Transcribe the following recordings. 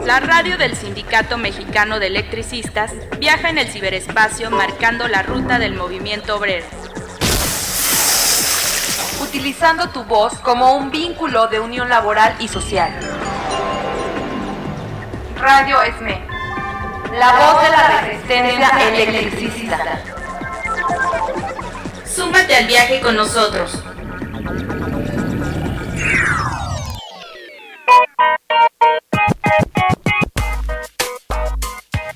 La radio del Sindicato Mexicano de Electricistas viaja en el ciberespacio marcando la ruta del movimiento obrero. Utilizando tu voz como un vínculo de unión laboral y social. Radio ESME, la voz de la resistencia electricista. Súmate al viaje con nosotros.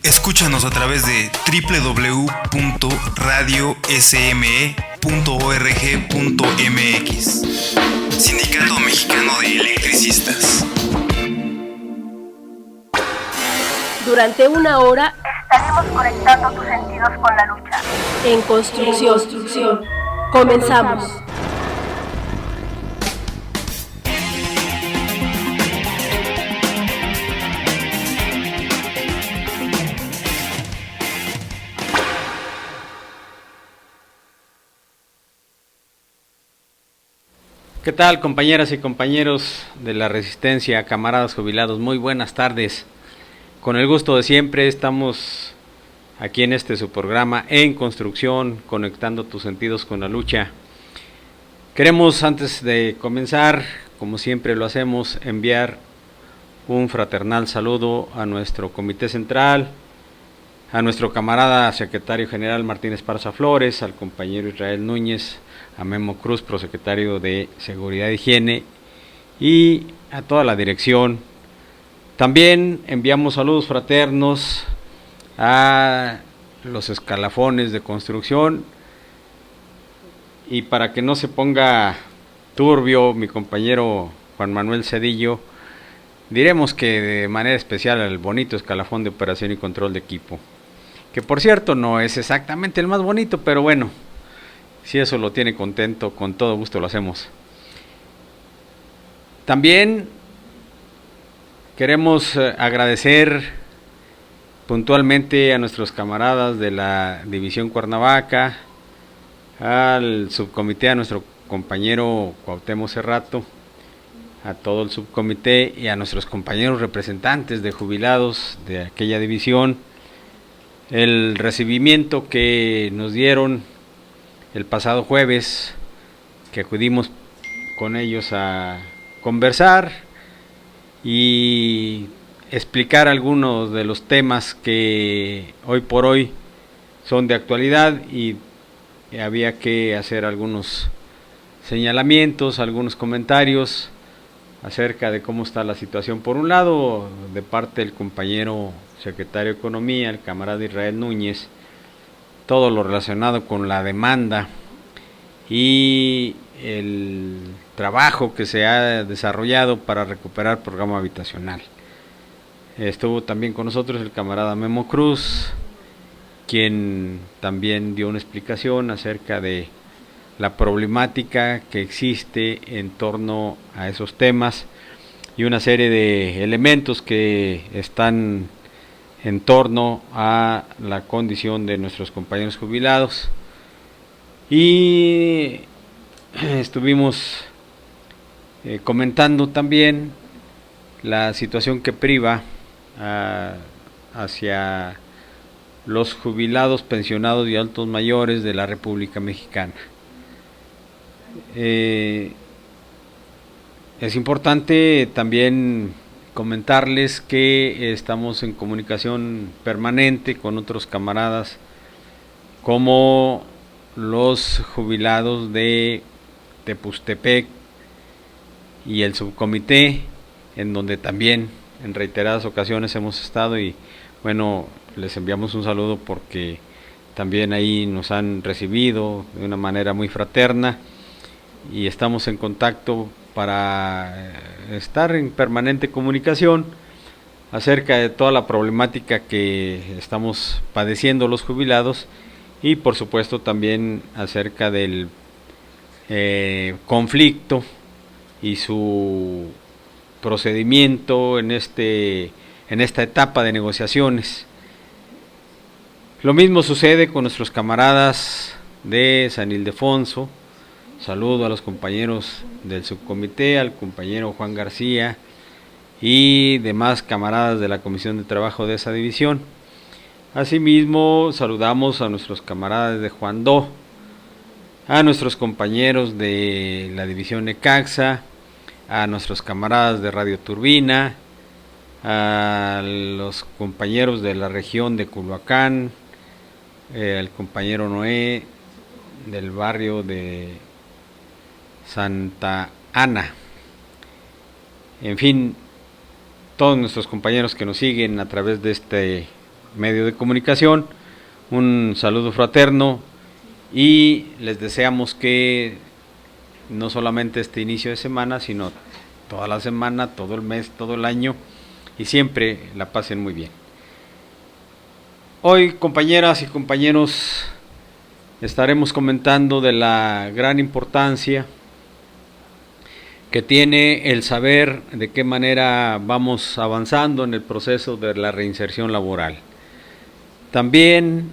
Escúchanos a través de www.radiosme.org.mx. Sindicato Mexicano de Electricistas. Durante una hora estaremos conectando tus sentidos con la lucha. En construcción. Comenzamos. ¿Qué tal, compañeras y compañeros de la Resistencia, camaradas jubilados? Muy buenas tardes. Con el gusto de siempre estamos aquí en su programa En Construcción, conectando tus sentidos con la lucha. Queremos, antes de comenzar, como siempre lo hacemos, enviar un fraternal saludo a nuestro Comité Central, a nuestro camarada secretario general Martín Esparza Flores, al compañero Israel Núñez, a Memo Cruz, prosecretario de Seguridad e Higiene, y a toda la dirección. También enviamos saludos fraternos a los escalafones de construcción, y para que no se ponga turbio mi compañero Juan Manuel Cedillo, diremos que de manera especial al bonito escalafón de operación y control de equipo, que por cierto no es exactamente el más bonito, pero bueno, si eso lo tiene contento, con todo gusto lo hacemos. También queremos agradecer puntualmente a nuestros camaradas de la División Cuernavaca, al subcomité, a nuestro compañero Cuauhtémoc Cerrato, a todo el subcomité y a nuestros compañeros representantes de jubilados de aquella división, el recibimiento que nos dieron el pasado jueves, que acudimos con ellos a conversar y explicar algunos de los temas que hoy por hoy son de actualidad, y había que hacer algunos señalamientos, algunos comentarios acerca de cómo está la situación. Por un lado, de parte del compañero secretario de Economía, el camarada Israel Núñez, todo lo relacionado con la demanda y el trabajo que se ha desarrollado para recuperar el programa habitacional. Estuvo también con nosotros el camarada Memo Cruz, quien también dio una explicación acerca de la problemática que existe en torno a esos temas y una serie de elementos que están en torno a la condición de nuestros compañeros jubilados. Y estuvimos comentando también la situación que priva hacia los jubilados, pensionados y altos mayores de la República Mexicana. Es importante también comentarles que estamos en comunicación permanente con otros camaradas, como los jubilados de Tepustepec y el subcomité, en donde también en reiteradas ocasiones hemos estado, y bueno, les enviamos un saludo porque también ahí nos han recibido de una manera muy fraterna, y estamos en contacto para estar en permanente comunicación acerca de toda la problemática que estamos padeciendo los jubilados, y por supuesto también acerca del conflicto y su procedimiento en esta etapa de negociaciones. Lo mismo sucede con nuestros camaradas de San Ildefonso. Saludo a los compañeros del subcomité, al compañero Juan García y demás camaradas de la Comisión de Trabajo de esa división. Asimismo, saludamos a nuestros camaradas de Juan Do, a nuestros compañeros de la división Necaxa, a nuestros camaradas de Radio Turbina, a los compañeros de la región de Culhuacán, al compañero Noé del barrio de Santa Ana, en fin, todos nuestros compañeros que nos siguen a través de este medio de comunicación, un saludo fraterno y les deseamos que no solamente este inicio de semana, sino toda la semana, todo el mes, todo el año y siempre la pasen muy bien. Hoy, compañeras y compañeros, estaremos comentando de la gran importancia que tiene el saber de qué manera vamos avanzando en el proceso de la reinserción laboral. También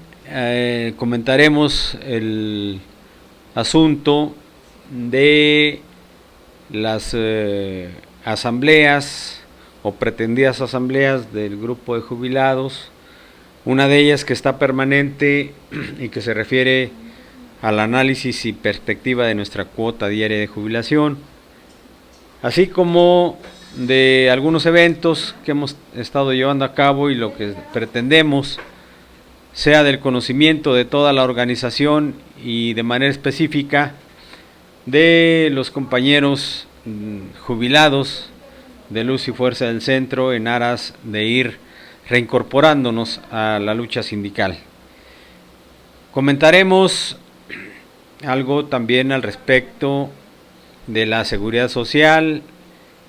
comentaremos el asunto de las asambleas o pretendidas asambleas del grupo de jubilados, una de ellas que está permanente y que se refiere al análisis y perspectiva de nuestra cuota diaria de jubilación, así como de algunos eventos que hemos estado llevando a cabo y lo que pretendemos sea del conocimiento de toda la organización y de manera específica de los compañeros jubilados de Luz y Fuerza del Centro en aras de ir reincorporándonos a la lucha sindical. Comentaremos algo también al respecto de la seguridad social,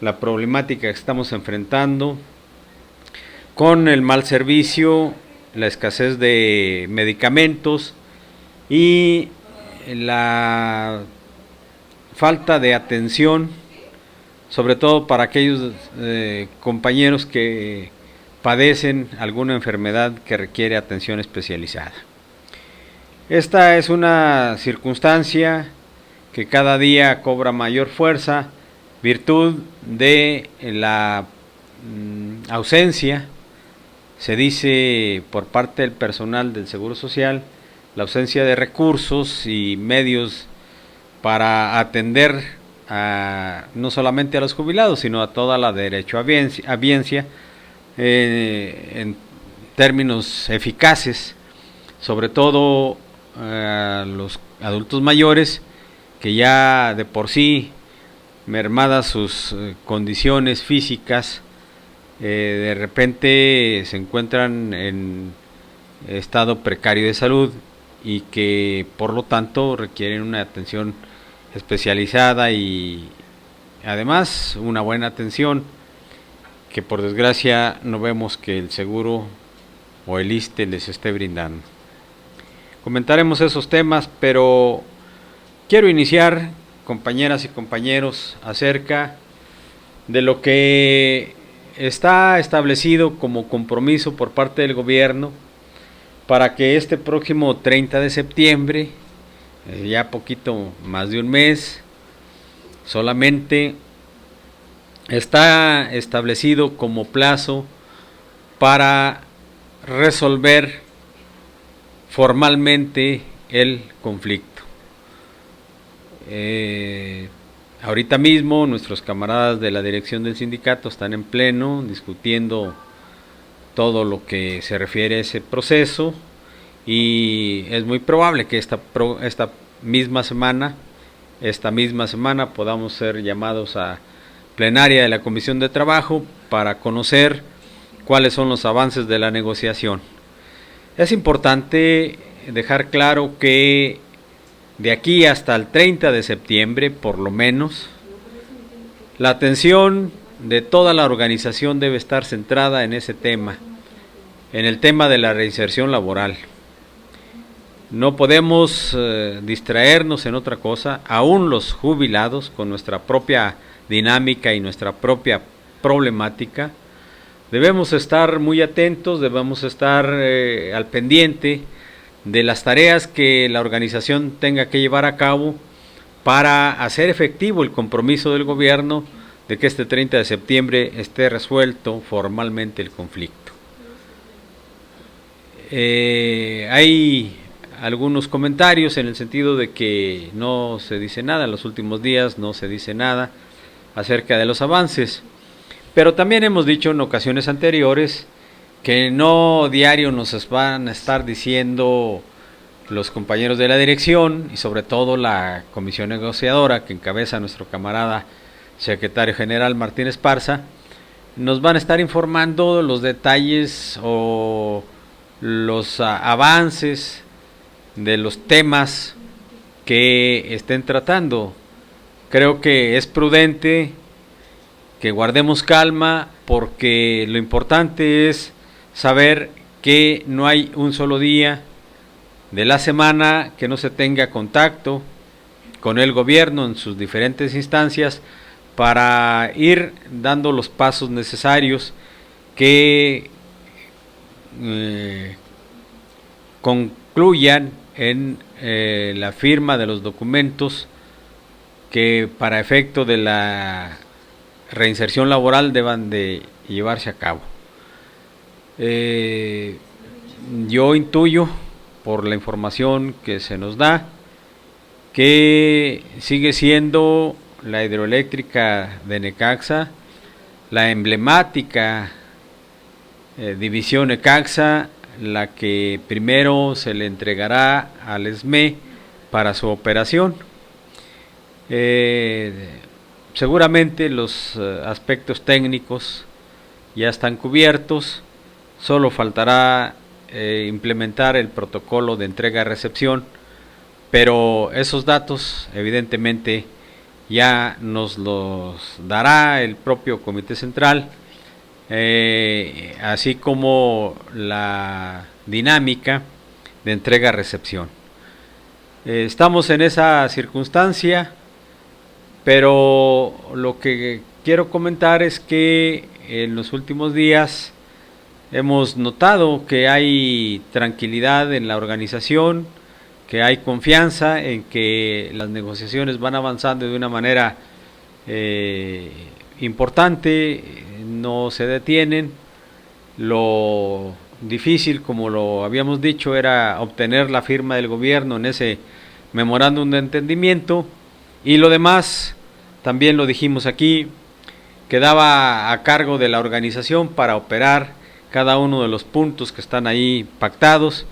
la problemática que estamos enfrentando con el mal servicio, la escasez de medicamentos y la falta de atención, sobre todo para aquellos compañeros que padecen alguna enfermedad que requiere atención especializada. Esta es una circunstancia que cada día cobra mayor fuerza, virtud de la ausencia, se dice por parte del personal del Seguro Social, la ausencia de recursos y medios para atender no solamente a los jubilados, sino a toda la derechohabiencia en términos eficaces, sobre todo a los adultos mayores que ya de por sí, mermadas sus condiciones físicas, de repente se encuentran en estado precario de salud y que por lo tanto requieren una atención especializada y además una buena atención que por desgracia no vemos que el seguro o el ISSSTE les esté brindando. Comentaremos esos temas, pero quiero iniciar, compañeras y compañeros, acerca de lo que está establecido como compromiso por parte del gobierno para que este próximo 30 de septiembre, ya poquito más de un mes, solamente está establecido como plazo para resolver formalmente el conflicto. Ahorita mismo nuestros camaradas de la dirección del sindicato están en pleno discutiendo todo lo que se refiere a ese proceso y es muy probable que esta misma semana podamos ser llamados a plenaria de la Comisión de Trabajo para conocer cuáles son los avances de la negociación. Es importante dejar claro que de aquí hasta el 30 de septiembre, por lo menos, la atención de toda la organización debe estar centrada en ese tema, en el tema de la reinserción laboral. No podemos distraernos en otra cosa, aún los jubilados, con nuestra propia dinámica y nuestra propia problemática. Debemos estar muy atentos, debemos estar al pendiente de las tareas que la organización tenga que llevar a cabo para hacer efectivo el compromiso del gobierno de que este 30 de septiembre esté resuelto formalmente el conflicto. Hay algunos comentarios en el sentido de que no se dice nada, en los últimos días no se dice nada acerca de los avances, pero también hemos dicho en ocasiones anteriores que no diario nos van a estar diciendo los compañeros de la dirección y sobre todo la comisión negociadora que encabeza nuestro camarada secretario general Martín Esparza, nos van a estar informando los detalles o los avances de los temas que estén tratando. Creo que es prudente que guardemos calma porque lo importante es saber que no hay un solo día de la semana que no se tenga contacto con el gobierno en sus diferentes instancias para ir dando los pasos necesarios que concluyan en la firma de los documentos que para efecto de la reinserción laboral deban de llevarse a cabo. Yo intuyo por la información que se nos da que sigue siendo la hidroeléctrica de Necaxa la emblemática división Necaxa la que primero se le entregará al ESME para su operación. Seguramente los aspectos técnicos ya están cubiertos, solo faltará implementar el protocolo de entrega-recepción, pero esos datos evidentemente ya nos los dará el propio Comité Central, así como la dinámica de entrega-recepción. Estamos en esa circunstancia, pero lo que quiero comentar es que en los últimos días hemos notado que hay tranquilidad en la organización, que hay confianza en que las negociaciones van avanzando de una manera importante, no se detienen. Lo difícil, como lo habíamos dicho, era obtener la firma del gobierno en ese memorándum de entendimiento, y lo demás, también lo dijimos aquí, quedaba a cargo de la organización para operar cada uno de los puntos que están ahí pactados,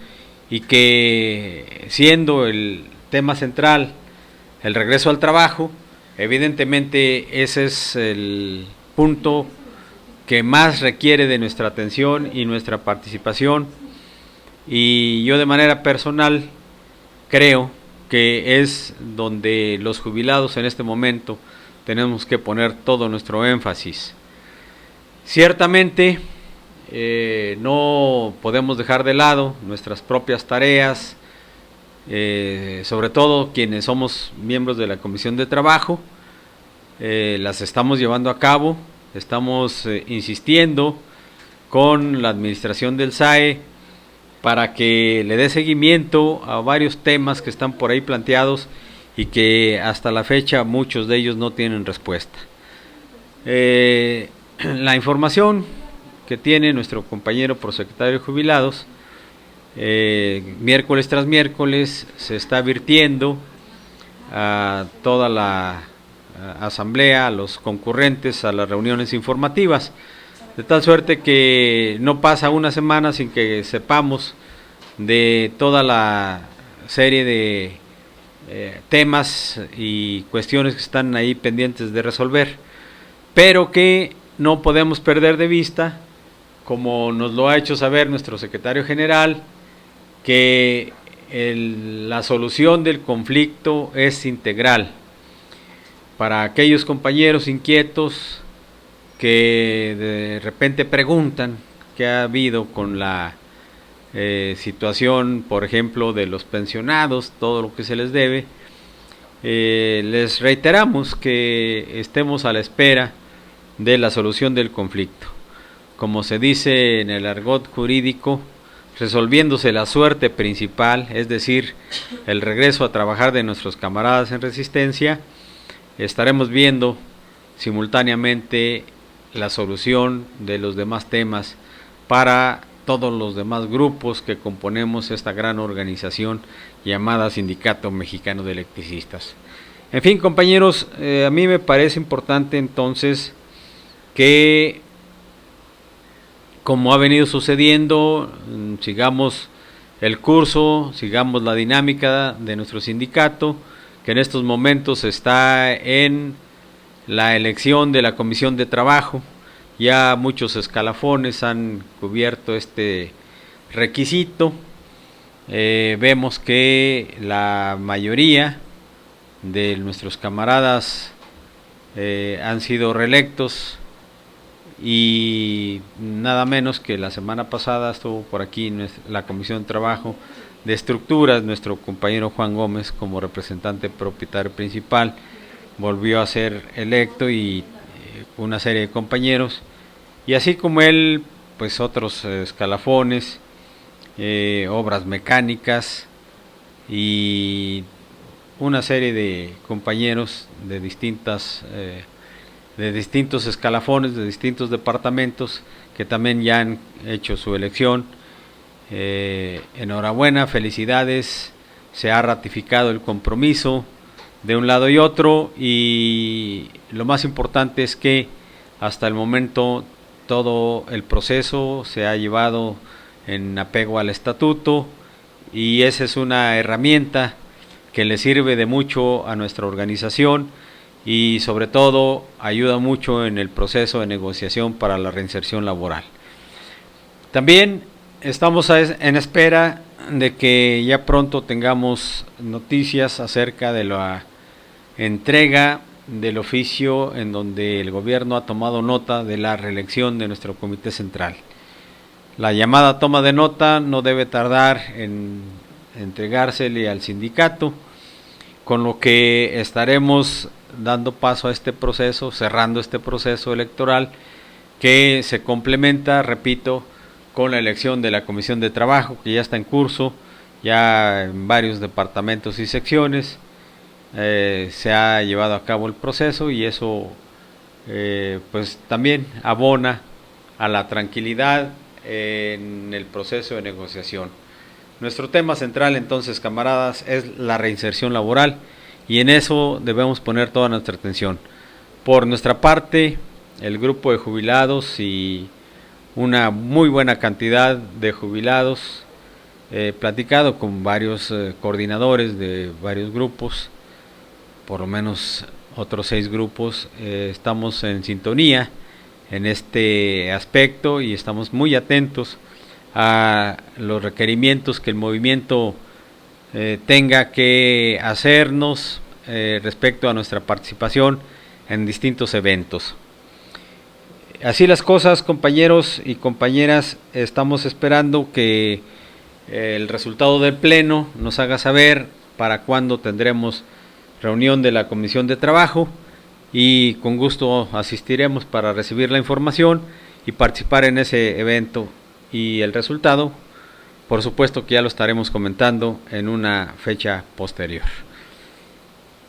y que siendo el tema central el regreso al trabajo, evidentemente ese es el punto que más requiere de nuestra atención y nuestra participación, y yo de manera personal creo que es donde los jubilados en este momento tenemos que poner todo nuestro énfasis. Ciertamente no podemos dejar de lado nuestras propias tareas, sobre todo quienes somos miembros de la Comisión de Trabajo, las estamos llevando a cabo, estamos insistiendo con la administración del SAE para que le dé seguimiento a varios temas que están por ahí planteados y que hasta la fecha muchos de ellos no tienen respuesta. La información que tiene nuestro compañero prosecretario de Jubilados, miércoles tras miércoles se está virtiendo a toda la asamblea, a los concurrentes a las reuniones informativas, de tal suerte que no pasa una semana sin que sepamos de toda la serie de temas y cuestiones que están ahí pendientes de resolver, pero que no podemos perder de vista, como nos lo ha hecho saber nuestro secretario general, que la solución del conflicto es integral. Para aquellos compañeros inquietos que de repente preguntan qué ha habido con la situación, por ejemplo, de los pensionados, todo lo que se les debe, les reiteramos que estemos a la espera de la solución del conflicto. Como se dice en el argot jurídico, resolviéndose la suerte principal, es decir, el regreso a trabajar de nuestros camaradas en resistencia, estaremos viendo simultáneamente la solución de los demás temas para todos los demás grupos que componemos esta gran organización llamada Sindicato Mexicano de Electricistas. En fin, compañeros, a mí me parece importante entonces que, como ha venido sucediendo, sigamos el curso, sigamos la dinámica de nuestro sindicato, que en estos momentos está en la elección de la Comisión de Trabajo. Ya muchos escalafones han cubierto este requisito. Vemos que la mayoría de nuestros camaradas han sido reelectos, y nada menos que la semana pasada estuvo por aquí la Comisión de Trabajo de Estructuras, nuestro compañero Juan Gómez como representante propietario principal, volvió a ser electo, y una serie de compañeros, y así como él, pues otros escalafones, obras mecánicas y una serie de compañeros de distintos escalafones, de distintos departamentos, que también ya han hecho su elección. Enhorabuena, felicidades, se ha ratificado el compromiso de un lado y otro, y lo más importante es que hasta el momento todo el proceso se ha llevado en apego al estatuto, y esa es una herramienta que le sirve de mucho a nuestra organización, y sobre todo ayuda mucho en el proceso de negociación para la reinserción laboral. También estamos en espera de que ya pronto tengamos noticias acerca de la entrega del oficio en donde el gobierno ha tomado nota de la reelección de nuestro comité central. La llamada toma de nota no debe tardar en entregársele al sindicato, con lo que estaremos dando paso a este proceso, cerrando este proceso electoral, que se complementa, repito, con la elección de la Comisión de Trabajo, que ya está en curso, ya en varios departamentos y secciones. Se ha llevado a cabo el proceso, y eso pues también abona a la tranquilidad en el proceso de negociación. Nuestro tema central entonces, camaradas, es la reinserción laboral, y en eso debemos poner toda nuestra atención. Por nuestra parte, el grupo de jubilados y una muy buena cantidad de jubilados, platicado con varios coordinadores de varios grupos, por lo menos otros 6 grupos, estamos en sintonía en este aspecto, y estamos muy atentos a los requerimientos que el movimiento tenga que hacernos respecto a nuestra participación en distintos eventos. Así las cosas, compañeros y compañeras, estamos esperando que el resultado del pleno nos haga saber para cuándo tendremos reunión de la Comisión de Trabajo, y con gusto asistiremos para recibir la información y participar en ese evento, y el resultado, por supuesto que ya lo estaremos comentando en una fecha posterior.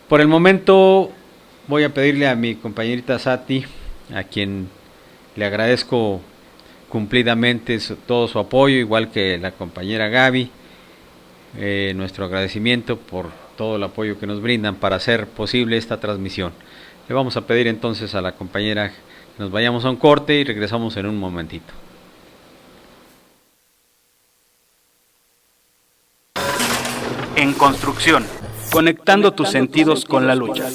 Por el momento voy a pedirle a mi compañerita Sati, a quien le agradezco cumplidamente todo su apoyo, igual que la compañera Gaby, nuestro agradecimiento por todo el apoyo que nos brindan para hacer posible esta transmisión. Le vamos a pedir entonces a la compañera que nos vayamos a un corte y regresamos en un momentito. En construcción, conectando tus sentidos con la lucha.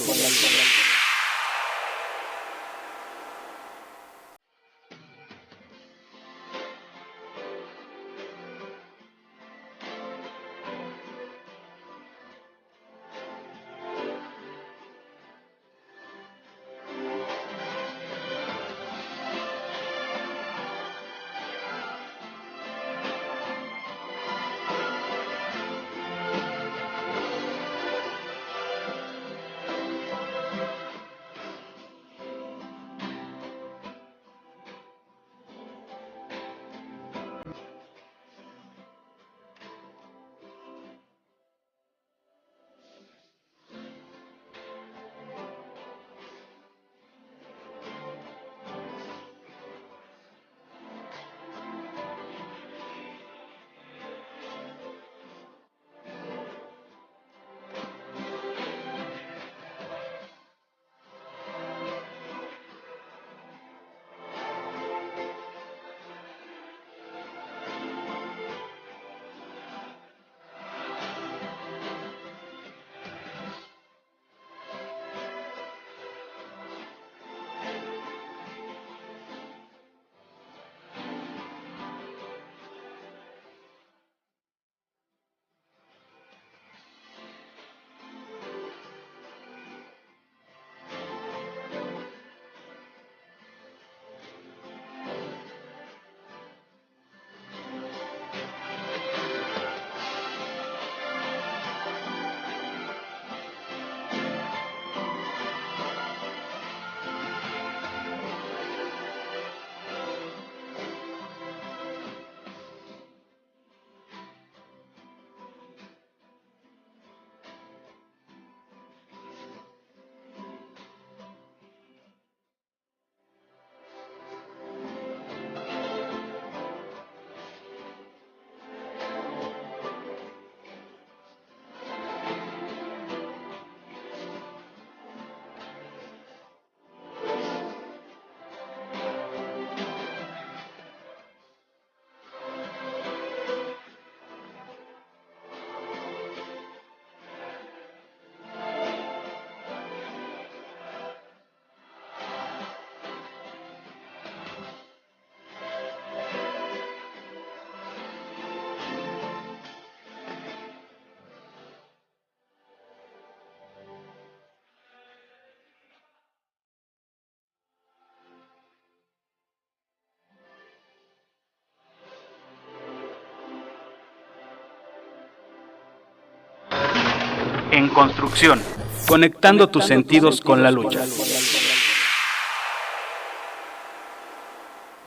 En construcción, conectando tus sentidos con la lucha.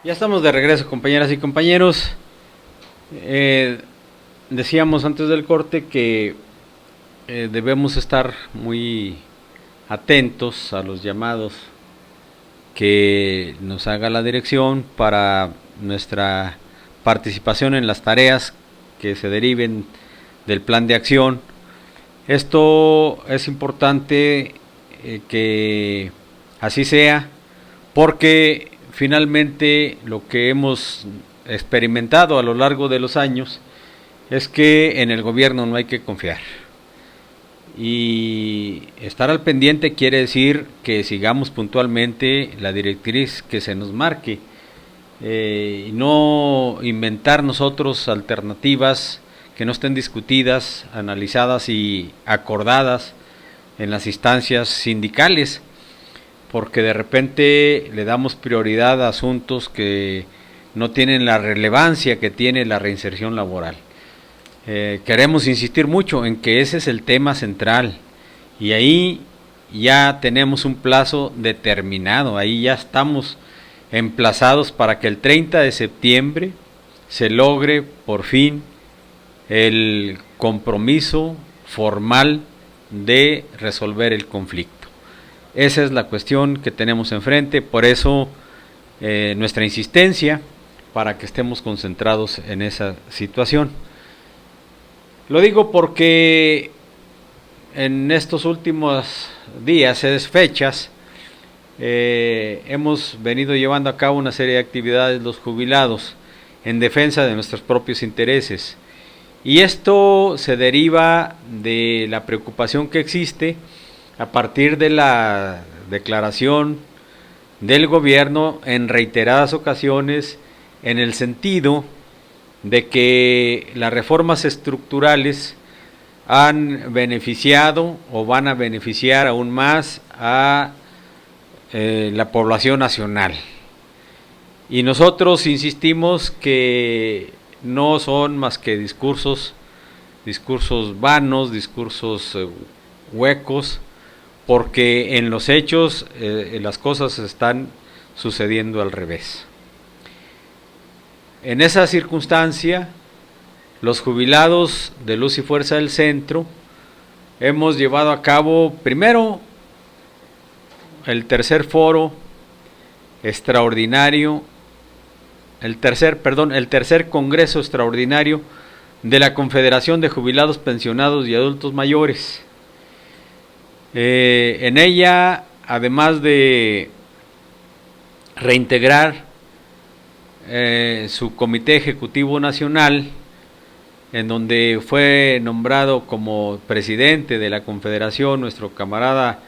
Ya estamos de regreso, compañeras y compañeros. Decíamos antes del corte que debemos estar muy atentos a los llamados que nos haga la dirección para nuestra participación en las tareas que se deriven del plan de acción. Esto es importante que así sea, porque finalmente lo que hemos experimentado a lo largo de los años es que en el gobierno no hay que confiar. Y estar al pendiente quiere decir que sigamos puntualmente la directriz que se nos marque, y no inventar nosotros alternativas que no estén discutidas, analizadas y acordadas en las instancias sindicales, porque de repente le damos prioridad a asuntos que no tienen la relevancia que tiene la reinserción laboral. Queremos insistir mucho en que ese es el tema central, y ahí ya tenemos un plazo determinado, ahí ya estamos emplazados para que el 30 de septiembre se logre por fin el compromiso formal de resolver el conflicto. Esa es la cuestión que tenemos enfrente, por eso nuestra insistencia para que estemos concentrados en esa situación. Lo digo porque en estos últimos días, fechas, hemos venido llevando a cabo una serie de actividades los jubilados en defensa de nuestros propios intereses. Y esto se deriva de la preocupación que existe a partir de la declaración del gobierno en reiteradas ocasiones en el sentido de que las reformas estructurales han beneficiado o van a beneficiar aún más a la población nacional. Y nosotros insistimos que no son más que discursos vanos, discursos huecos, porque en los hechos las cosas están sucediendo al revés. En esa circunstancia, los jubilados de Luz y Fuerza del Centro hemos llevado a cabo primero el tercer foro extraordinario, el tercer congreso extraordinario de la Confederación de Jubilados, Pensionados y Adultos Mayores. En ella, además de reintegrar su Comité Ejecutivo Nacional, en donde fue nombrado como presidente de la Confederación nuestro camarada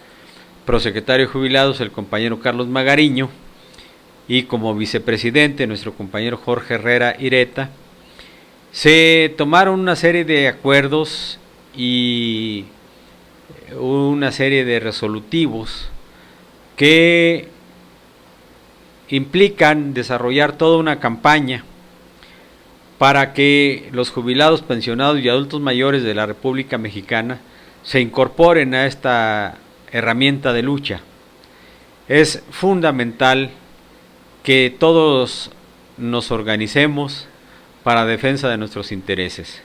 prosecretario de Jubilados, el compañero Carlos Magariño, y como vicepresidente nuestro compañero Jorge Herrera Ireta, se tomaron una serie de acuerdos y una serie de resolutivos que implican desarrollar toda una campaña para que los jubilados, pensionados y adultos mayores de la República Mexicana se incorporen a esta herramienta de lucha. Es fundamental que todos nos organicemos para defensa de nuestros intereses.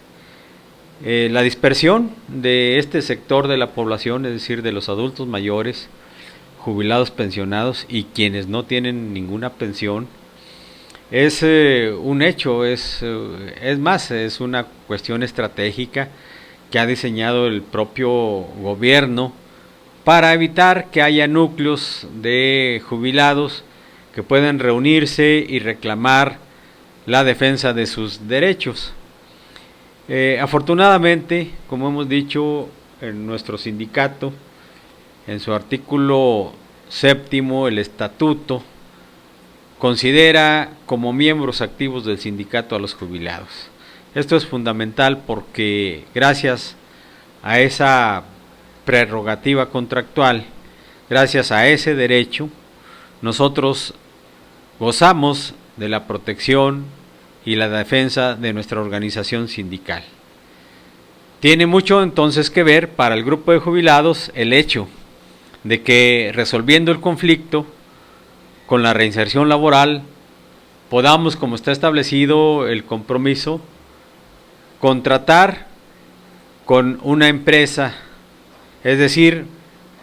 La dispersión de este sector de la población, es decir, de los adultos mayores, jubilados, pensionados y quienes no tienen ninguna pensión, es un hecho, es más, es una cuestión estratégica que ha diseñado el propio gobierno para evitar que haya núcleos de jubilados que puedan reunirse y reclamar la defensa de sus derechos. Afortunadamente, como hemos dicho, en nuestro sindicato, en su artículo 7º, el estatuto considera como miembros activos del sindicato a los jubilados. Esto es fundamental porque gracias a esa prerrogativa contractual, gracias a ese derecho, nosotros gozamos de la protección y la defensa de nuestra organización sindical. Tiene mucho entonces que ver para el grupo de jubilados el hecho de que resolviendo el conflicto con la reinserción laboral podamos, como está establecido el compromiso, contratar con una empresa, es decir,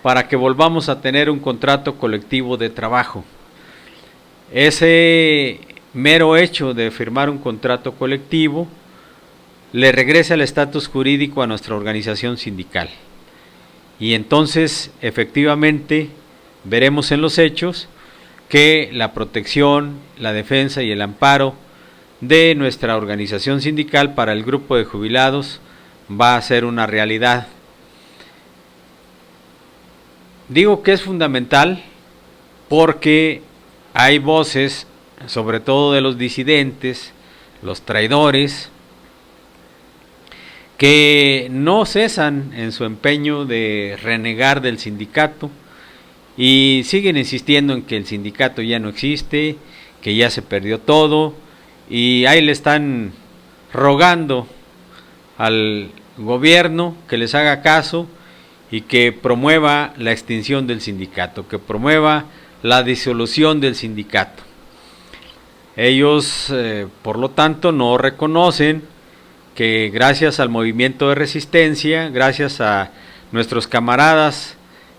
para que volvamos a tener un contrato colectivo de trabajo. Ese mero hecho de firmar un contrato colectivo le regresa el estatus jurídico a nuestra organización sindical. Y entonces, efectivamente, veremos en los hechos que la protección, la defensa y el amparo de nuestra organización sindical para el grupo de jubilados va a ser una realidad. Digo que es fundamental porque hay voces, sobre todo de los disidentes, los traidores, que no cesan en su empeño de renegar del sindicato y siguen insistiendo en que el sindicato ya no existe, que ya se perdió todo, y ahí le están rogando al gobierno que les haga caso y que promueva la extinción del sindicato, que promueva la disolución del sindicato. Ellos, por lo tanto, no reconocen que gracias al movimiento de resistencia, gracias a nuestros camaradas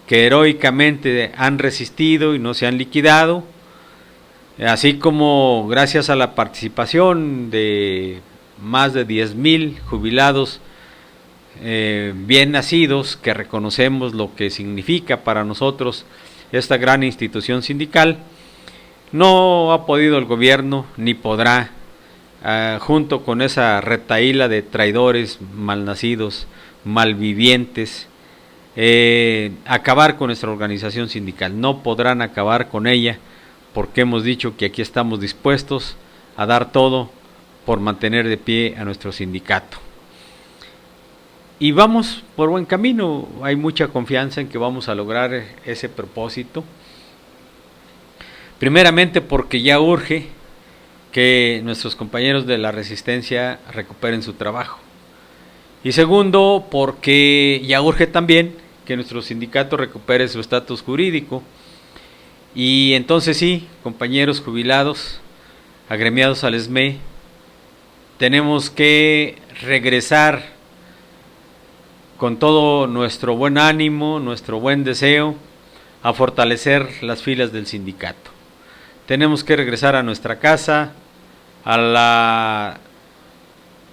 que heroicamente han resistido y no se han liquidado, así como gracias a la participación de más de 10,000 jubilados bien nacidos, que reconocemos lo que significa para nosotros esta gran institución sindical, no ha podido el gobierno ni podrá, junto con esa retahíla de traidores, malnacidos, malvivientes, acabar con nuestra organización sindical. No podrán acabar con ella, porque hemos dicho que aquí estamos dispuestos a dar todo por mantener de pie a nuestro sindicato. Y vamos por buen camino, hay mucha confianza en que vamos a lograr ese propósito. Primeramente porque ya urge que nuestros compañeros de la resistencia recuperen su trabajo. Y segundo, porque ya urge también que nuestro sindicato recupere su estatus jurídico. Y entonces sí, compañeros jubilados, agremiados al SME, tenemos que regresar con todo nuestro buen ánimo, nuestro buen deseo, a fortalecer las filas del sindicato. Tenemos que regresar a nuestra casa, a la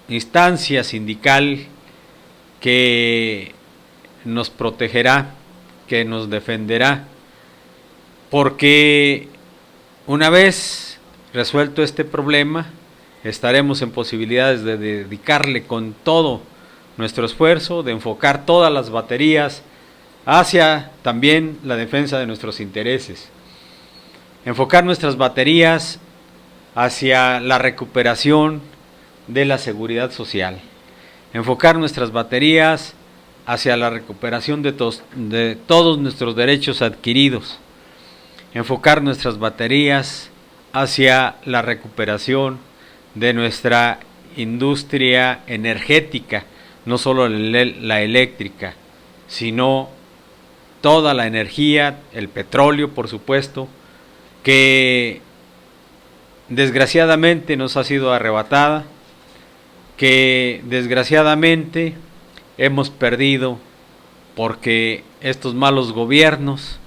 instancia sindical que nos protegerá, que nos defenderá, porque una vez resuelto este problema, estaremos en posibilidades de dedicarle con todo nuestro esfuerzo, de enfocar todas las baterías hacia también la defensa de nuestros intereses, enfocar nuestras baterías hacia la recuperación de la seguridad social, enfocar nuestras baterías hacia la recuperación de todos nuestros derechos adquiridos, enfocar nuestras baterías hacia la recuperación de nuestra industria energética, no solo la eléctrica, sino toda la energía, el petróleo, por supuesto, que desgraciadamente nos ha sido arrebatada, que desgraciadamente hemos perdido porque estos malos gobiernos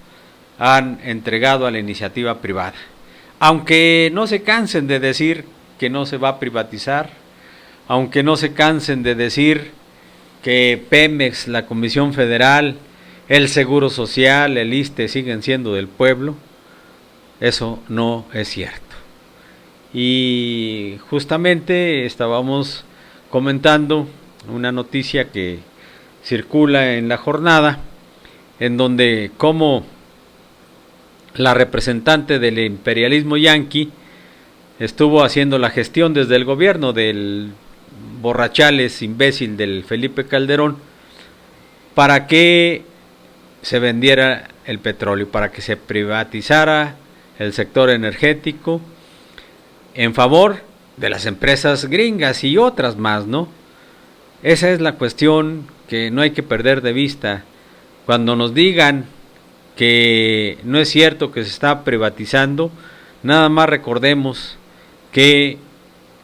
han entregado a la iniciativa privada. Aunque no se cansen de decir que no se va a privatizar, aunque no se cansen de decir que Pemex, la Comisión Federal, el Seguro Social, el ISSSTE siguen siendo del pueblo, eso no es cierto. Y justamente estábamos comentando una noticia que circula en la jornada, en donde como la representante del imperialismo yanqui estuvo haciendo la gestión desde el gobierno del borrachales imbécil del Felipe Calderón para que se vendiera el petróleo, para que se privatizara el sector energético en favor de las empresas gringas y otras más, ¿no? Esa es la cuestión que no hay que perder de vista. Cuando nos digan que no es cierto que se está privatizando, nada más recordemos que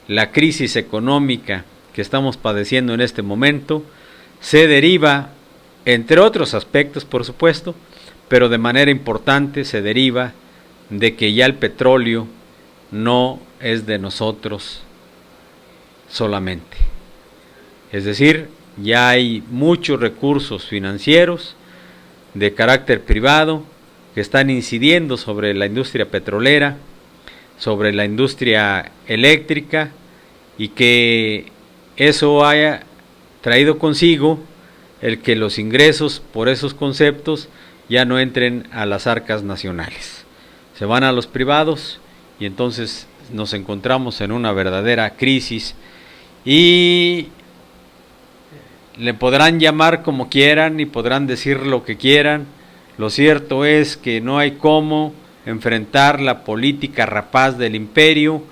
la crisis económica que estamos padeciendo en este momento se deriva, entre otros aspectos por supuesto, pero de manera importante se deriva de que ya el petróleo no es de nosotros solamente. Es decir, ya hay muchos recursos financieros de carácter privado que están incidiendo sobre la industria petrolera, sobre la industria eléctrica, y que eso haya traído consigo el que los ingresos por esos conceptos ya no entren a las arcas nacionales, se van a los privados, y entonces nos encontramos en una verdadera crisis. Y le podrán llamar como quieran y podrán decir lo que quieran, lo cierto es que no hay cómo enfrentar la política rapaz del imperio,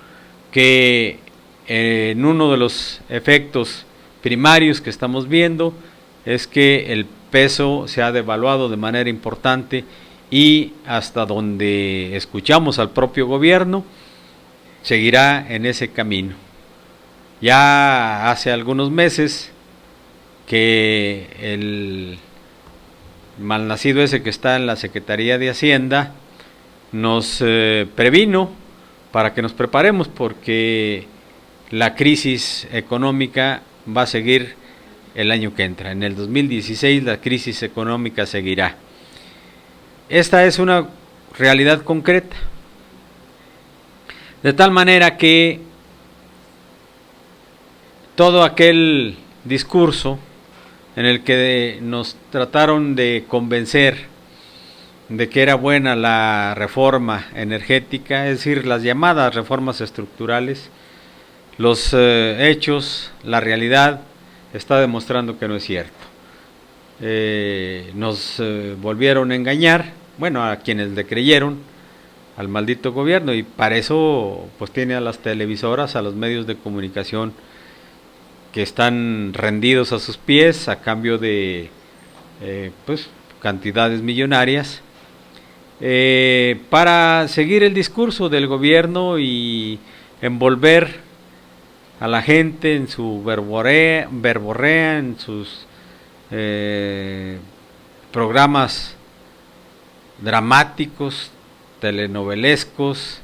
que en uno de los efectos primarios que estamos viendo es que el peso se ha devaluado de manera importante, y hasta donde escuchamos al propio gobierno seguirá en ese camino. Ya hace algunos meses que el malnacido ese que está en la Secretaría de Hacienda nos previno para que nos preparemos, porque la crisis económica va a seguir el año que entra. En el 2016 la crisis económica seguirá. Esta es una realidad concreta, de tal manera que todo aquel discurso en el que nos trataron de convencer de que era buena la reforma energética, es decir, las llamadas reformas estructurales, los hechos, la realidad está demostrando que no es cierto. Nos volvieron a engañar, bueno, a quienes le creyeron al maldito gobierno, y para eso pues tiene a las televisoras, a los medios de comunicación que están rendidos a sus pies a cambio de pues cantidades millonarias, para seguir el discurso del gobierno y envolver a la gente en su verborrea, en sus programas dramáticos, telenovelescos,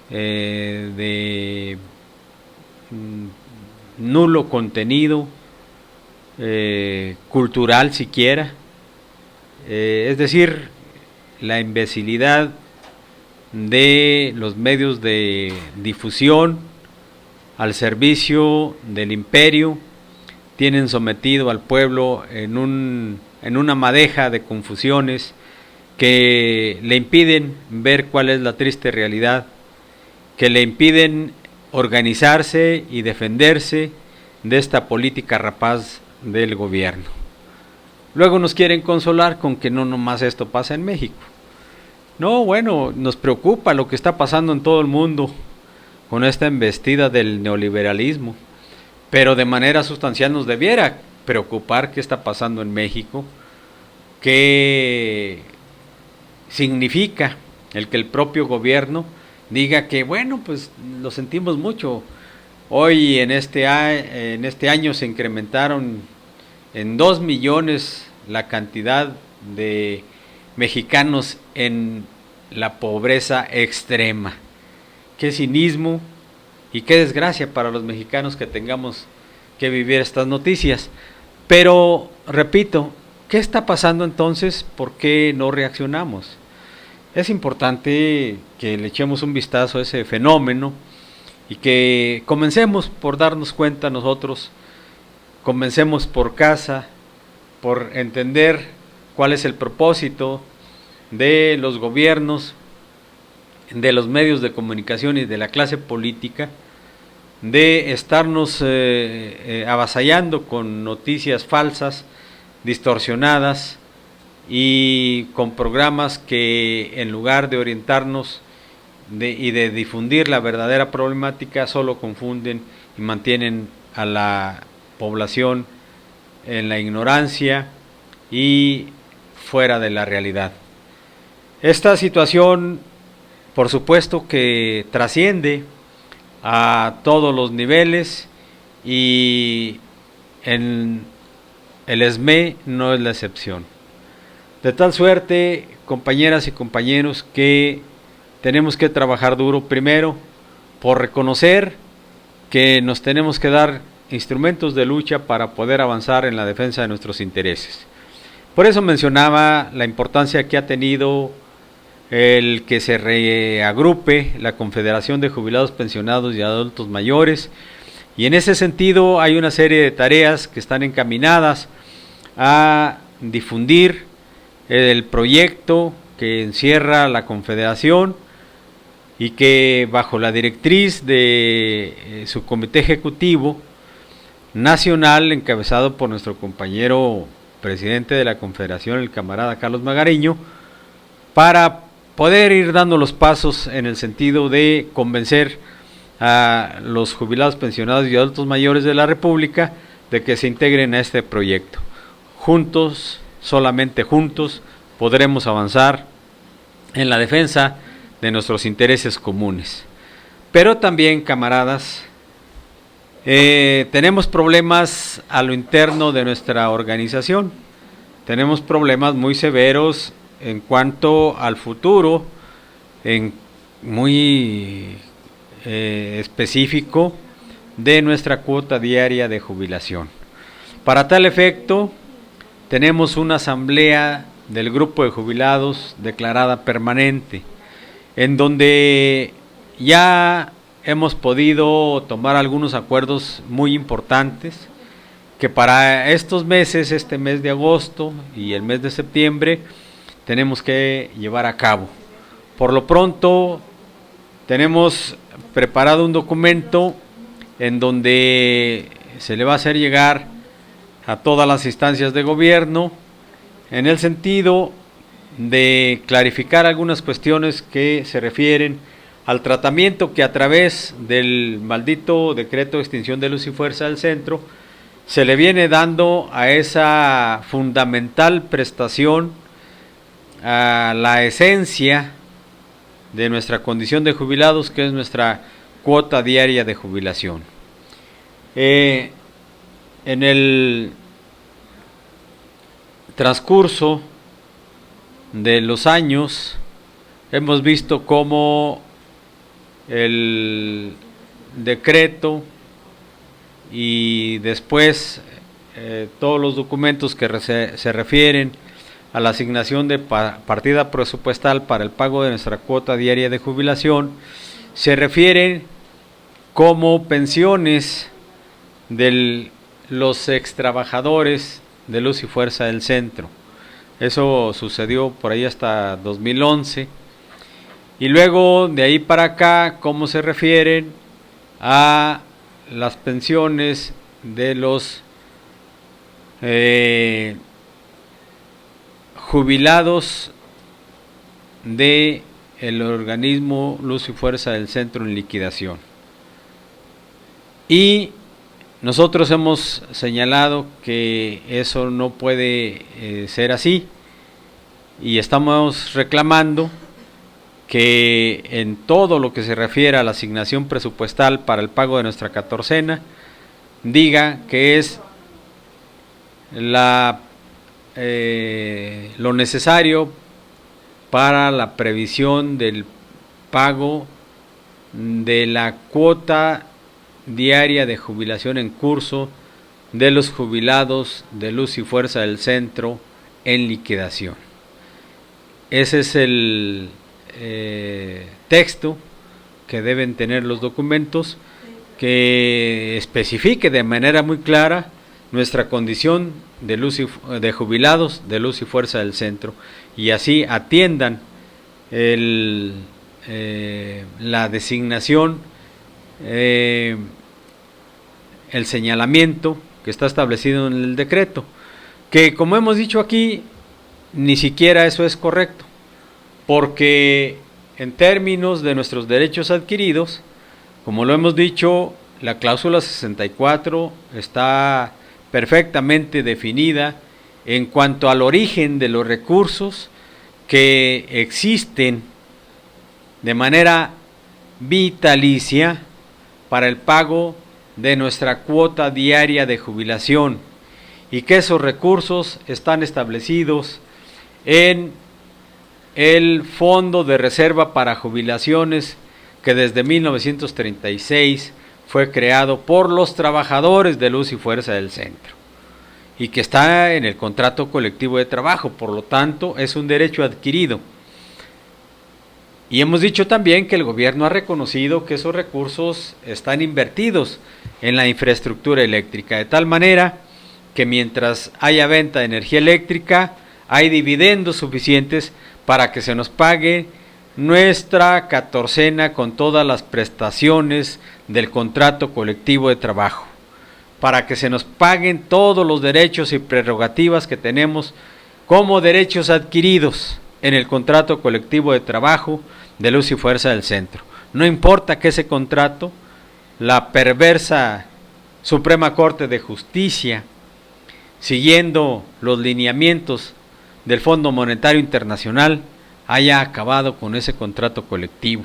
de nulo contenido cultural siquiera, es decir, la imbecilidad de los medios de difusión al servicio del imperio. Tienen sometido al pueblo en una madeja de confusiones que le impiden ver cuál es la triste realidad, que le impiden organizarse y defenderse de esta política rapaz del gobierno. Luego nos quieren consolar con que no nomás esto pasa en México. No, bueno, nos preocupa lo que está pasando en todo el mundo con esta embestida del neoliberalismo, pero de manera sustancial nos debiera preocupar qué está pasando en México, qué significa el que el propio gobierno diga que bueno, pues lo sentimos mucho. Hoy en este año se incrementaron en 2 millones la cantidad de mexicanos en la pobreza extrema. Qué cinismo y qué desgracia para los mexicanos que tengamos que vivir estas noticias. Pero, repito, ¿qué está pasando entonces? ¿Por qué no reaccionamos? Es importante que le echemos un vistazo a ese fenómeno y que comencemos por darnos cuenta nosotros, comencemos por casa, por entender cuál es el propósito de los gobiernos, de los medios de comunicación y de la clase política, de estarnos avasallando con noticias falsas, distorsionadas, y con programas que en lugar de orientarnos y de difundir la verdadera problemática, solo confunden y mantienen a la población en la ignorancia y fuera de la realidad. Esta situación, por supuesto, que trasciende a todos los niveles, y en el ESME no es la excepción. De tal suerte, compañeras y compañeros, que tenemos que trabajar duro, primero por reconocer que nos tenemos que dar instrumentos de lucha para poder avanzar en la defensa de nuestros intereses. Por eso mencionaba la importancia que ha tenido el que se reagrupe la Confederación de Jubilados, Pensionados y Adultos Mayores, y en ese sentido hay una serie de tareas que están encaminadas a difundir el proyecto que encierra la Confederación, y que bajo la directriz de su comité ejecutivo nacional, encabezado por nuestro compañero presidente de la Confederación, el camarada Carlos Magariño, para poder ir dando los pasos en el sentido de convencer a los jubilados, pensionados y adultos mayores de la República de que se integren a este proyecto. Juntos, solamente juntos, podremos avanzar en la defensa de nuestros intereses comunes. Pero también, camaradas, tenemos problemas a lo interno de nuestra organización. Tenemos problemas muy severos en cuanto al futuro, muy específico, de nuestra cuota diaria de jubilación. Para tal efecto, tenemos una asamblea del grupo de jubilados declarada permanente, en donde ya hemos podido tomar algunos acuerdos muy importantes que para estos meses, este mes de agosto y el mes de septiembre, tenemos que llevar a cabo. Por lo pronto, tenemos preparado un documento en donde se le va a hacer llegar a todas las instancias de gobierno, en el sentido de clarificar algunas cuestiones que se refieren al tratamiento que a través del maldito decreto de extinción de luz y fuerza del centro se le viene dando a esa fundamental prestación, a la esencia de nuestra condición de jubilados, que es nuestra cuota diaria de jubilación. En el transcurso de los años hemos visto cómo el decreto y después todos los documentos que se refieren a la asignación de partida presupuestal para el pago de nuestra cuota diaria de jubilación se refieren como pensiones de los extrabajadores de luz y fuerza del centro. Eso sucedió por ahí hasta 2011, y luego de ahí para acá cómo se refieren a las pensiones de los jubilados de el organismo Luz y Fuerza del Centro en liquidación. Y nosotros hemos señalado que eso no puede ser así, y estamos reclamando que en todo lo que se refiere a la asignación presupuestal para el pago de nuestra catorcena, diga que es lo necesario para la previsión del pago de la cuota diaria de jubilación en curso de los jubilados de Luz y Fuerza del Centro en liquidación. Ese es el texto que deben tener los documentos, que especifique de manera muy clara nuestra condición de jubilados de Luz y Fuerza del Centro, y así atiendan la designación, el señalamiento que está establecido en el decreto, que como hemos dicho aquí, ni siquiera eso es correcto, porque en términos de nuestros derechos adquiridos, como lo hemos dicho, la cláusula 64 está perfectamente definida en cuanto al origen de los recursos que existen de manera vitalicia para el pago de nuestra cuota diaria de jubilación, y que esos recursos están establecidos en el Fondo de Reserva para Jubilaciones, que desde 1936 fue creado por los trabajadores de Luz y Fuerza del Centro, y que está en el contrato colectivo de trabajo, por lo tanto es un derecho adquirido. Y hemos dicho también que el gobierno ha reconocido que esos recursos están invertidos en la infraestructura eléctrica, de tal manera que mientras haya venta de energía eléctrica, hay dividendos suficientes para que se nos pague nuestra catorcena con todas las prestaciones del contrato colectivo de trabajo, para que se nos paguen todos los derechos y prerrogativas que tenemos como derechos adquiridos en el contrato colectivo de trabajo de Luz y Fuerza del Centro. No importa que ese contrato, la perversa Suprema Corte de Justicia, siguiendo los lineamientos del Fondo Monetario Internacional, haya acabado con ese contrato colectivo,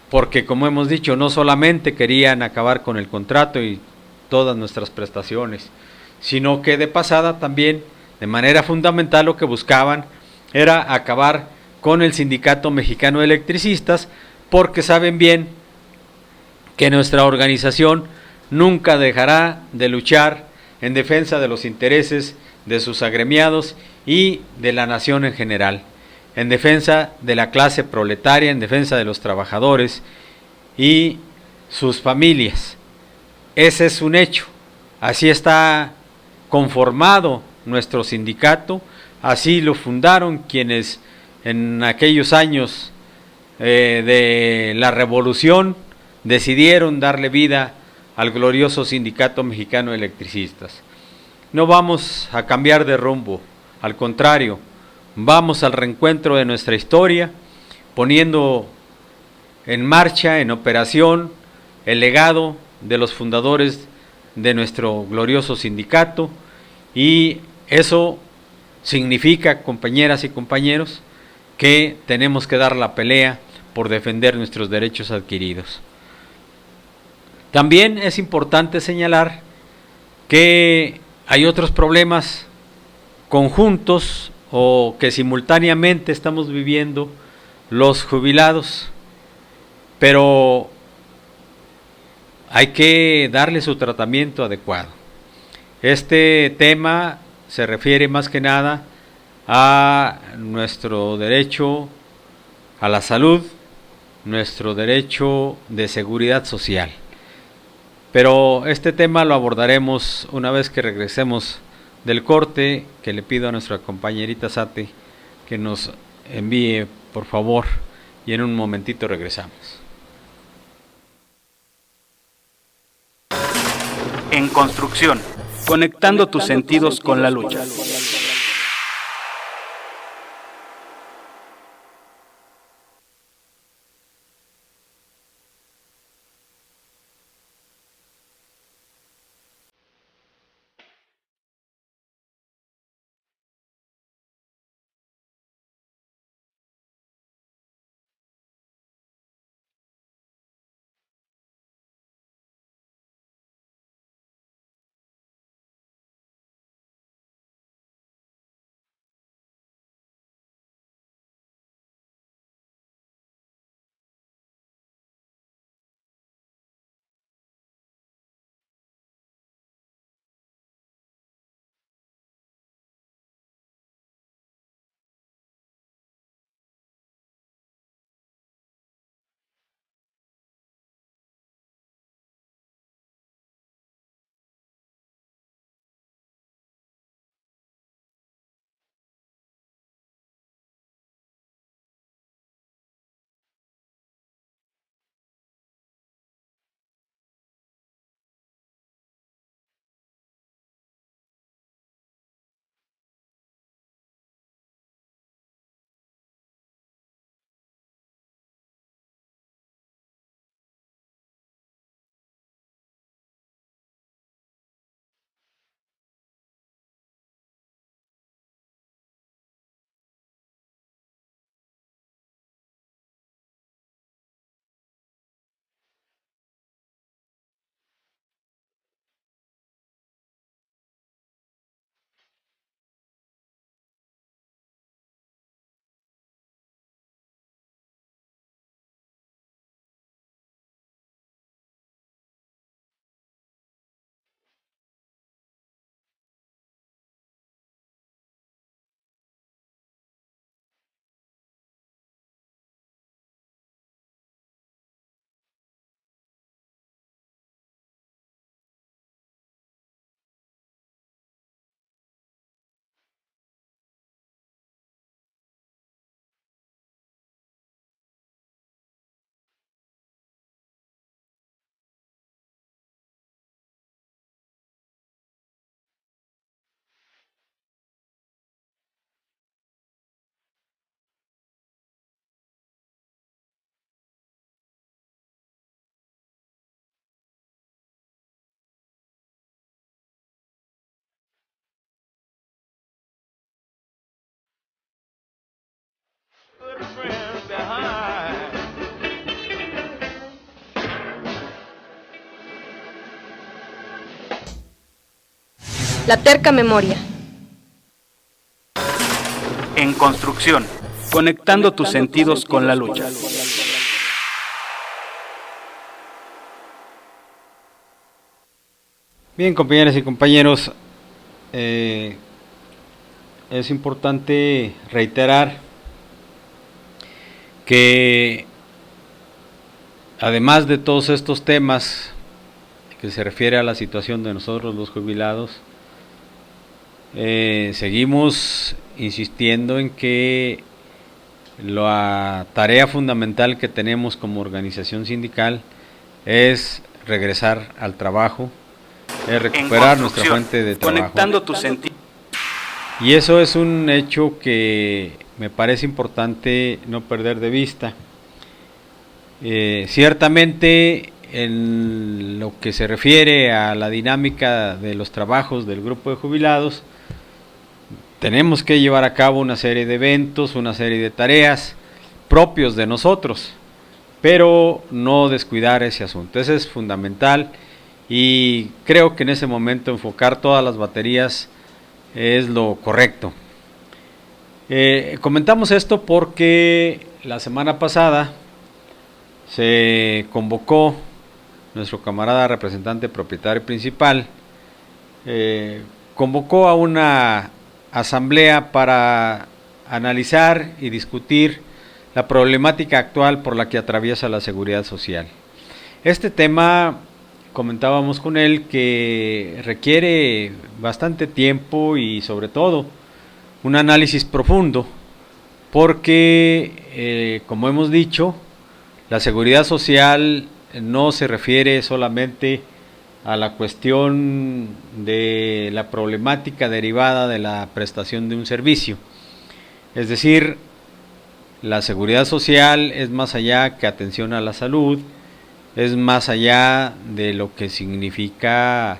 porque como hemos dicho, no solamente querían acabar con el contrato y todas nuestras prestaciones, sino que de pasada también, de manera fundamental, lo que buscaban era acabar con el Sindicato Mexicano de Electricistas, porque saben bien que nuestra organización nunca dejará de luchar en defensa de los intereses de sus agremiados y de la nación en general, en defensa de la clase proletaria, en defensa de los trabajadores y sus familias. Ese es un hecho, así está conformado nuestro sindicato, así lo fundaron quienes en aquellos años de la revolución decidieron darle vida al glorioso Sindicato Mexicano de Electricistas. No vamos a cambiar de rumbo, al contrario, vamos al reencuentro de nuestra historia, poniendo en marcha, en operación, el legado de los fundadores de nuestro glorioso sindicato, y eso significa, compañeras y compañeros, que tenemos que dar la pelea por defender nuestros derechos adquiridos. También es importante señalar que hay otros problemas conjuntos o que simultáneamente estamos viviendo los jubilados, pero hay que darle su tratamiento adecuado. Este tema se refiere más que nada a nuestro derecho a la salud, nuestro derecho de seguridad social. Pero este tema lo abordaremos una vez que regresemos del corte, que le pido a nuestra compañerita Sate que nos envíe, por favor, y en un momentito regresamos. En construcción, conectando tus sentidos con la lucha. La terca memoria. En construcción, conectando tus sentidos con la lucha. Bien, compañeras y compañeros, es importante reiterar que además de todos estos temas que se refiere a la situación de nosotros los jubilados, seguimos insistiendo en que la tarea fundamental que tenemos como organización sindical es regresar al trabajo, es recuperar nuestra fuente de trabajo. Conectando tus sentidos. Y eso es un hecho que me parece importante no perder de vista. Ciertamente, en lo que se refiere a la dinámica de los trabajos del grupo de jubilados, tenemos que llevar a cabo una serie de eventos, una serie de tareas propios de nosotros, pero no descuidar ese asunto. Ese es fundamental y creo que en ese momento enfocar todas las baterías es lo correcto. Comentamos esto porque la semana pasada se convocó nuestro camarada representante propietario principal, convocó a una asamblea para analizar y discutir la problemática actual por la que atraviesa la seguridad social. Este tema, comentábamos con él, que requiere bastante tiempo y sobre todo un análisis profundo, porque como hemos dicho, la seguridad social no se refiere solamente a la cuestión de la problemática derivada de la prestación de un servicio. Es decir, la seguridad social es más allá que atención a la salud, es más allá de lo que significa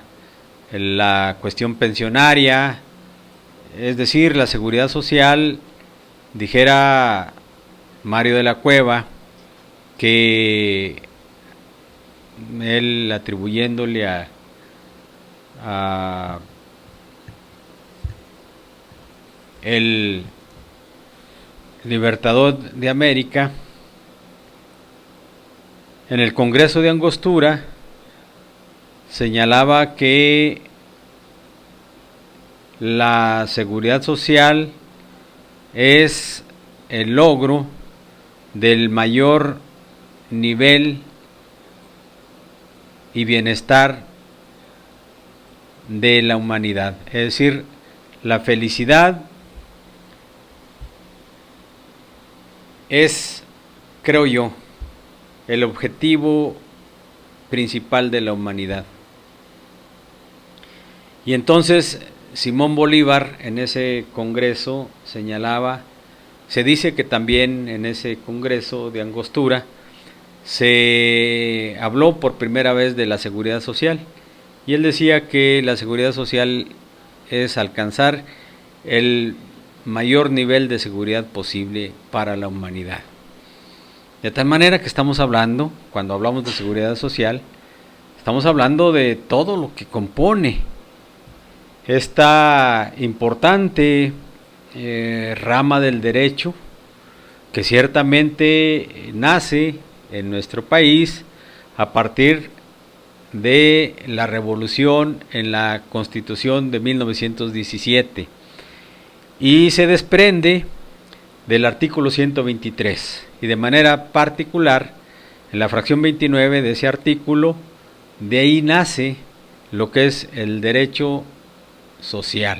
la cuestión pensionaria. Es decir, la seguridad social, dijera Mario de la Cueva, que él atribuyéndole a el Libertador de América, en el Congreso de Angostura señalaba que la seguridad social es el logro del mayor nivel y bienestar de la humanidad. Es decir, la felicidad es, creo yo, el objetivo principal de la humanidad. Y entonces Simón Bolívar en ese congreso señalaba, se dice que también en ese congreso de Angostura se habló por primera vez de la seguridad social, y él decía que la seguridad social es alcanzar el mayor nivel de seguridad posible para la humanidad. De tal manera que estamos hablando, cuando hablamos de seguridad social, estamos hablando de todo lo que compone esta importante rama del derecho, que ciertamente nace en nuestro país a partir de la revolución en la Constitución de 1917 y se desprende del artículo 123 y de manera particular en la fracción 29 de ese artículo. De ahí nace lo que es el derecho social,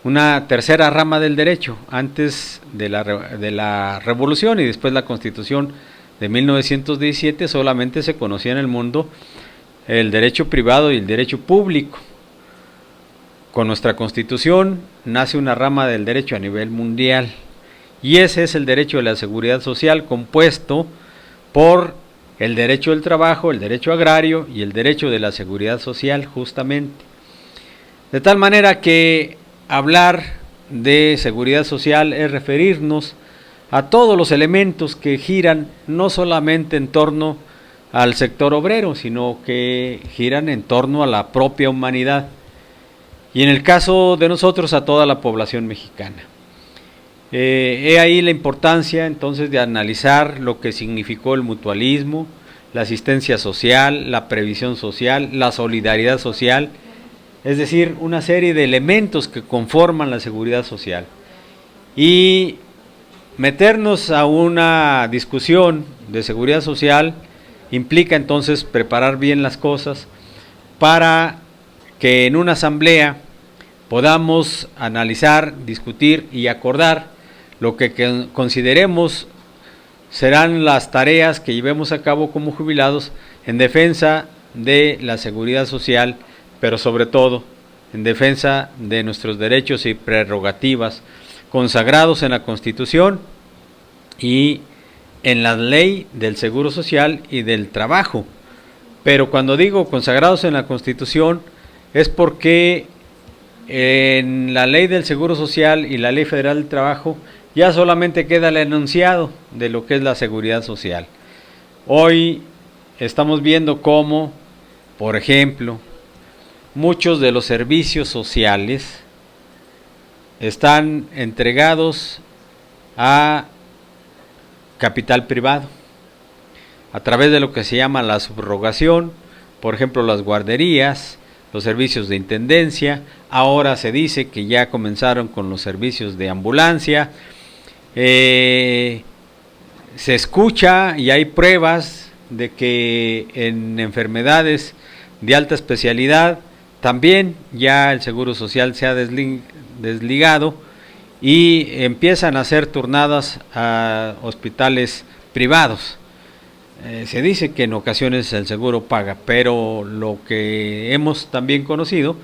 una tercera rama del derecho antes de la revolución y después la Constitución de 1917. Solamente se conocía en el mundo el derecho privado y el derecho público. Con nuestra Constitución nace una rama del derecho a nivel mundial y ese es el derecho de la seguridad social, compuesto por el derecho del trabajo, el derecho agrario y el derecho de la seguridad social, justamente. De tal manera que hablar de seguridad social es referirnos a todos los elementos que giran no solamente en torno al sector obrero, sino que giran en torno a la propia humanidad. y en el caso de nosotros a toda la población mexicana. He ahí la importancia entonces de analizar lo que significó el mutualismo, la asistencia social, la previsión social, la solidaridad social, es decir, una serie de elementos que conforman la seguridad social. Y meternos a una discusión de seguridad social implica entonces preparar bien las cosas para que en una asamblea podamos analizar, discutir y acordar lo que consideremos serán las tareas que llevemos a cabo como jubilados en defensa de la seguridad social, pero sobre todo en defensa de nuestros derechos y prerrogativas consagrados en la Constitución y en la ley del Seguro Social y del Trabajo. Pero cuando digo consagrados en la Constitución es porque en la ley del Seguro Social y la ley federal del Trabajo ya solamente queda el enunciado de lo que es la seguridad social. Hoy estamos viendo cómo, por ejemplo, muchos de los servicios sociales están entregados a capital privado, a través de lo que se llama la subrogación, por ejemplo las guarderías, los servicios de intendencia, ahora se dice que ya comenzaron con los servicios de ambulancia. Se escucha y hay pruebas de que en enfermedades de alta especialidad también ya el Seguro Social se ha desligado y empiezan a ser turnadas a hospitales privados. Se dice que en ocasiones el seguro paga, pero lo que hemos también conocido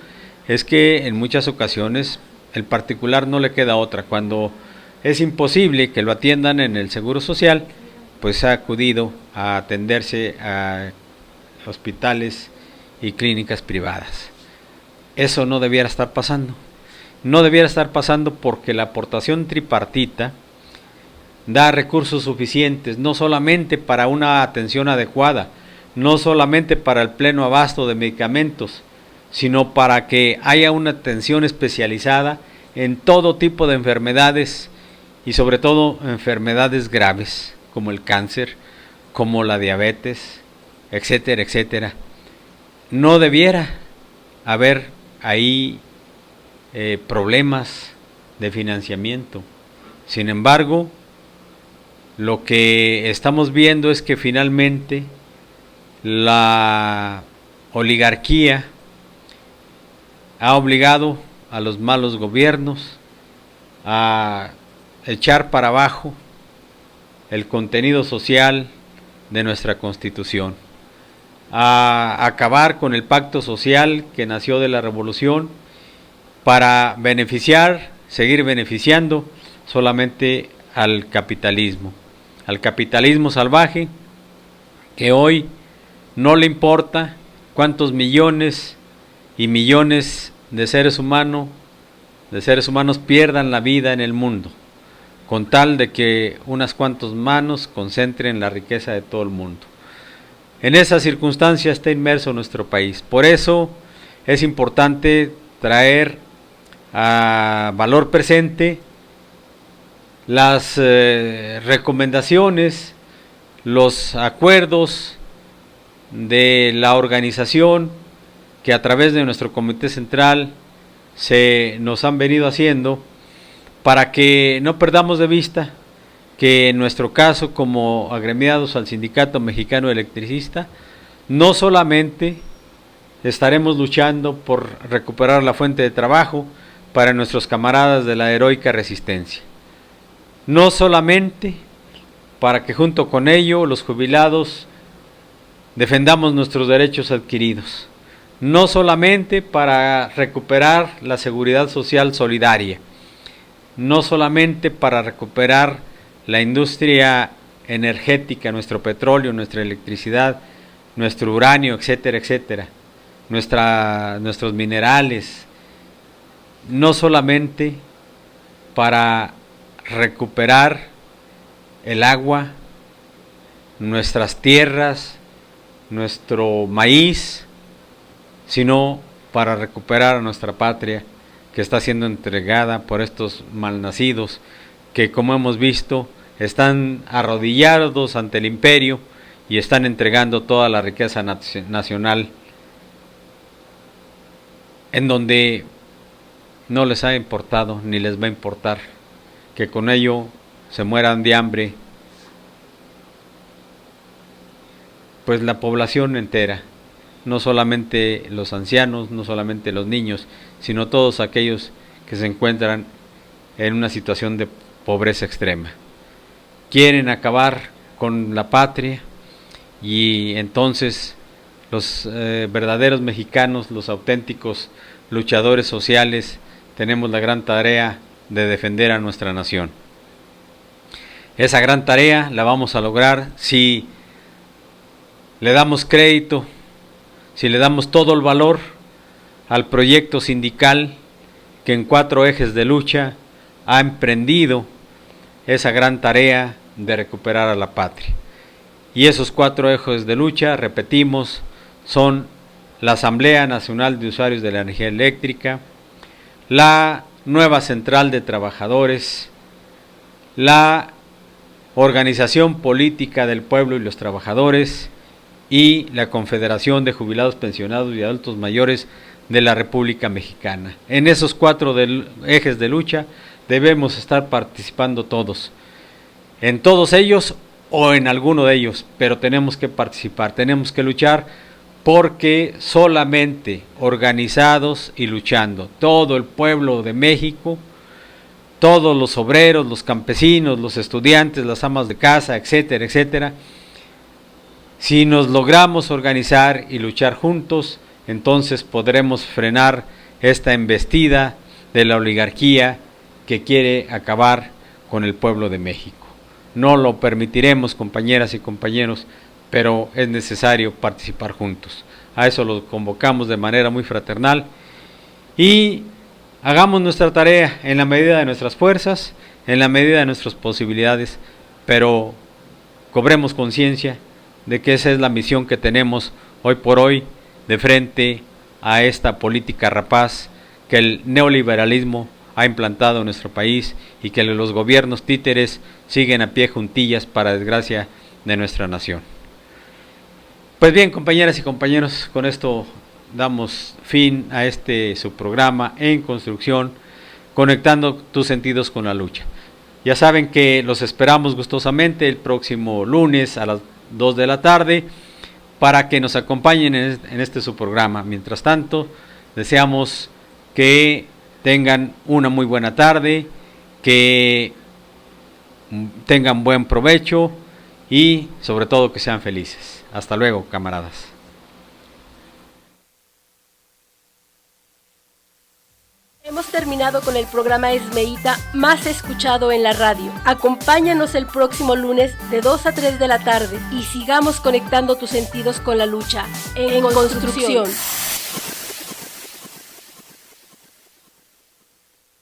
es que en muchas ocasiones el particular no le queda otra. Cuando es imposible que lo atiendan en el Seguro Social, pues ha acudido a atenderse a hospitales y clínicas privadas. Eso no debiera estar pasando. No debiera estar pasando porque la aportación tripartita da recursos suficientes, no solamente para una atención adecuada, no solamente para el pleno abasto de medicamentos, sino para que haya una atención especializada en todo tipo de enfermedades y sobre todo enfermedades graves, como el cáncer, como la diabetes, etcétera, etcétera. No debiera haber ahí problemas de financiamiento. Sin embargo, lo que estamos viendo es que finalmente la oligarquía ha obligado a los malos gobiernos a echar para abajo el contenido social de nuestra Constitución, a acabar con el pacto social que nació de la Revolución para beneficiar, seguir beneficiando solamente al capitalismo salvaje, que hoy no le importa cuántos millones y millones de seres humanos pierdan la vida en el mundo, con tal de que unas cuantas manos concentren la riqueza de todo el mundo. En esa circunstancia está inmerso nuestro país. Por eso es importante traer a valor presente las recomendaciones, los acuerdos de la organización que a través de nuestro Comité Central se nos han venido haciendo, para que no perdamos de vista que en nuestro caso como agremiados al Sindicato Mexicano Electricista no solamente estaremos luchando por recuperar la fuente de trabajo para nuestros camaradas de la heroica resistencia, no solamente para que junto con ello los jubilados defendamos nuestros derechos adquiridos, no solamente para recuperar la seguridad social solidaria, no solamente para recuperar la industria energética, nuestro petróleo, nuestra electricidad, nuestro uranio, etcétera, etcétera, nuestros minerales, no solamente para recuperar el agua, nuestras tierras, nuestro maíz, sino para recuperar a nuestra patria, que está siendo entregada por estos malnacidos que, como hemos visto, están arrodillados ante el imperio y están entregando toda la riqueza nacional, en donde no les ha importado ni les va a importar que con ello se mueran de hambre pues la población entera, no solamente los ancianos, no solamente los niños, sino todos aquellos que se encuentran en una situación de pobreza extrema. Quieren acabar con la patria y entonces los verdaderos mexicanos, los auténticos luchadores sociales, tenemos la gran tarea de defender a nuestra nación. Esa gran tarea la vamos a lograr si le damos crédito, si le damos todo el valor al proyecto sindical que en 4 ejes de lucha ha emprendido esa gran tarea de recuperar a la patria. Y esos 4 ejes de lucha, repetimos, son la Asamblea Nacional de Usuarios de la Energía Eléctrica, la nueva Central de Trabajadores, la Organización Política del Pueblo y los Trabajadores y la Confederación de Jubilados, Pensionados y Adultos Mayores de la República Mexicana. En esos 4 ejes de lucha debemos estar participando todos, en todos ellos o en alguno de ellos, pero tenemos que participar, tenemos que luchar, porque solamente organizados y luchando, todo el pueblo de México, todos los obreros, los campesinos, los estudiantes, las amas de casa, etcétera, etcétera, si nos logramos organizar y luchar juntos, entonces podremos frenar esta embestida de la oligarquía que quiere acabar con el pueblo de México. No lo permitiremos, compañeras y compañeros, pero es necesario participar juntos. A eso lo convocamos de manera muy fraternal y hagamos nuestra tarea en la medida de nuestras fuerzas, en la medida de nuestras posibilidades, pero cobremos conciencia de que esa es la misión que tenemos hoy por hoy de frente a esta política rapaz que el neoliberalismo ha implantado en nuestro país y que los gobiernos títeres siguen a pie juntillas para desgracia de nuestra nación. Pues bien, compañeras y compañeros, con esto damos fin a su programa En Construcción, conectando tus sentidos con la lucha. Ya saben que los esperamos gustosamente el próximo lunes a las 2 de la tarde para que nos acompañen en su programa. Mientras tanto, deseamos que tengan una muy buena tarde, que tengan buen provecho y sobre todo que sean felices. Hasta luego, camaradas. Hemos terminado con el programa Esmeíta más escuchado en la radio. Acompáñanos el próximo lunes de 2 a 3 de la tarde y sigamos conectando tus sentidos con la lucha en construcción.